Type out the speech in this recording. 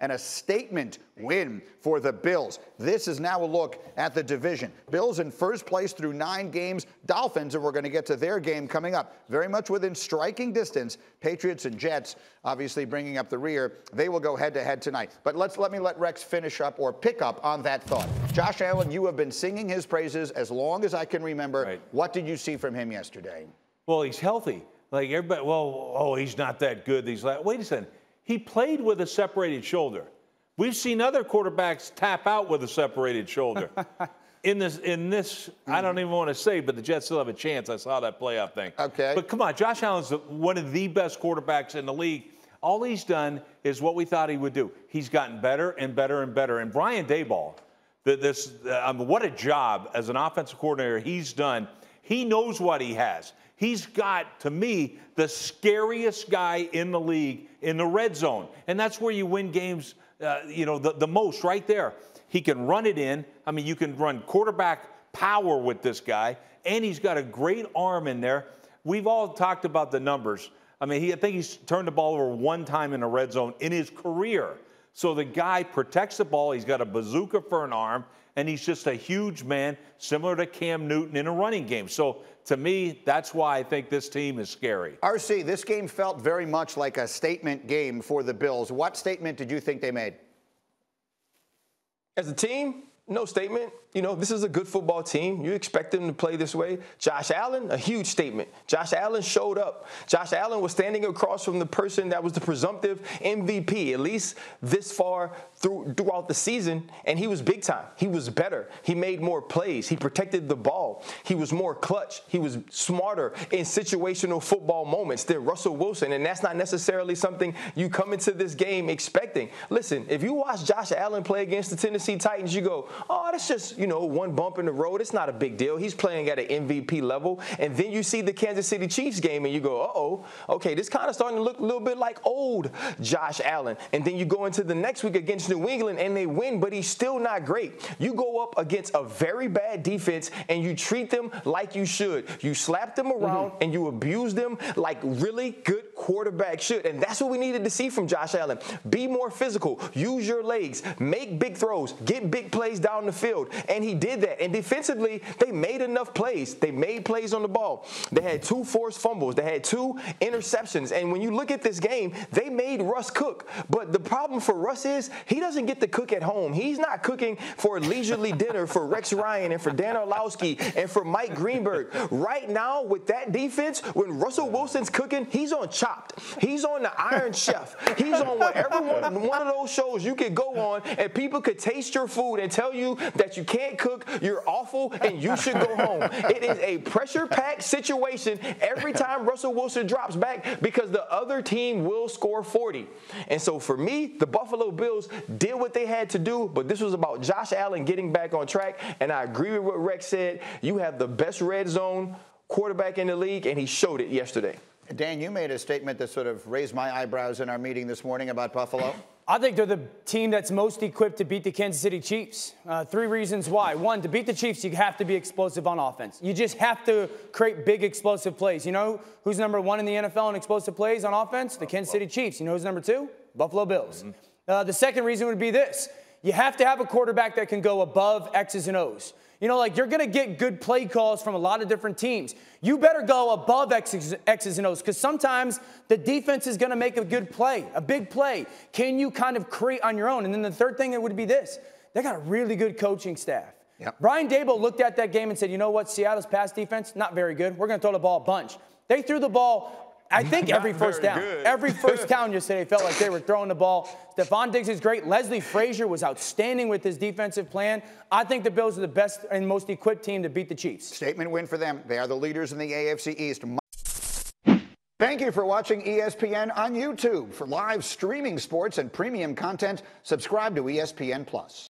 and a statement win for the Bills. This is now a look at the division. Bills in first place through 9 games. Dolphins, and we're going to get to their game coming up, very much within striking distance. Patriots and Jets obviously bringing up the rear. They will go head-to-head tonight. But let me let Rex finish up or pick up on that thought. Josh Allen, you have been singing his praises as long as I can remember. Right. What did you see from him yesterday? Well, he's healthy. Like everybody, he's not that good. Wait a second. He played with a separated shoulder. We've seen other quarterbacks tap out with a separated shoulder. In this, I don't even want to say, but the Jets still have a chance. I saw that playoff thing. Okay. But come on, Josh Allen's one of the best quarterbacks in the league. All he's done is what we thought he would do. He's gotten better and better and better. And Brian Daboll, what a job as an offensive coordinator he's done. He knows what he has. He's got, to me, the scariest guy in the league in the red zone. And that's where you win games, the most right there. He can run it in. I mean, you can run quarterback power with this guy. And he's got a great arm in there. We've all talked about the numbers. I mean, I think he's turned the ball over 1 time in the red zone in his career. So the guy protects the ball. He's got a bazooka for an arm. And he's just a huge man, similar to Cam Newton in a running game. So, to me, that's why I think this team is scary. RC, this game felt very much like a statement game for the Bills. What statement did you think they made? As a team, no statement. This is a good football team. You expect them to play this way. Josh Allen, a huge statement. Josh Allen showed up. Josh Allen was standing across from the person that was the presumptive MVP, at least this far throughout the season, and he was big time. He was better. He made more plays. He protected the ball. He was more clutch. He was smarter in situational football moments than Russell Wilson, and that's not necessarily something you come into this game expecting. Listen, if you watch Josh Allen play against the Tennessee Titans, you go, oh, that's just, one bump in the road. It's not a big deal. He's playing at an MVP level. And then you see the Kansas City Chiefs game and you go, okay, this kind of starting to look a little bit like old Josh Allen. And then you go into the next week against New England and they win, but he's still not great. You go up against a very bad defense and you treat them like you should. You slap them around and you abuse them like really good quarterbacks should. And that's what we needed to see from Josh Allen. Be more physical. Use your legs. Make big throws. Get big plays down the field. And he did that. And defensively, they made enough plays. They made plays on the ball. They had 2 forced fumbles. They had 2 interceptions. And when you look at this game, they made Russ cook. But the problem for Russ is he doesn't get to cook at home. He's not cooking for a leisurely dinner for Rex Ryan and for Dan Orlowski and for Mike Greenberg. Right now, with that defense, when Russell Wilson's cooking, he's on Chopped. He's on the Iron Chef. He's on whatever one of those shows you could go on and people could taste your food and tell you that you can't cook, you're awful, and you should go home. It is a pressure-packed situation every time Russell Wilson drops back because the other team will score 40. And so for me, the Buffalo Bills did what they had to do, but this was about Josh Allen getting back on track, and I agree with what Rex said. You have the best red zone quarterback in the league, and he showed it yesterday. Dan, you made a statement that sort of raised my eyebrows in our meeting this morning about Buffalo. I think they're the team that's most equipped to beat the Kansas City Chiefs. 3 reasons why. 1, to beat the Chiefs, you have to be explosive on offense. You just have to create big explosive plays. You know who's number 1 in the NFL in explosive plays on offense? The Kansas City Chiefs. You know who's number 2? Buffalo Bills. The second reason would be this. You have to have a quarterback that can go above X's and O's. You're going to get good play calls from a lot of different teams. You better go above X's and O's because sometimes the defense is going to make a good play, a big play. Can you kind of create on your own? And then the third thing would be this. They got a really good coaching staff. Yep. Brian Daboll looked at that game and said, you know what, Seattle's pass defense, not very good. We're going to throw the ball a bunch. They threw the ball, I think, every first down. Every first down yesterday felt like they were throwing the ball. Stephon Diggs is great. Leslie Frazier was outstanding with his defensive plan. I think the Bills are the best and most equipped team to beat the Chiefs. Statement win for them. They are the leaders in the AFC East. Thank you for watching ESPN on YouTube. For live streaming sports and premium content, subscribe to ESPN+.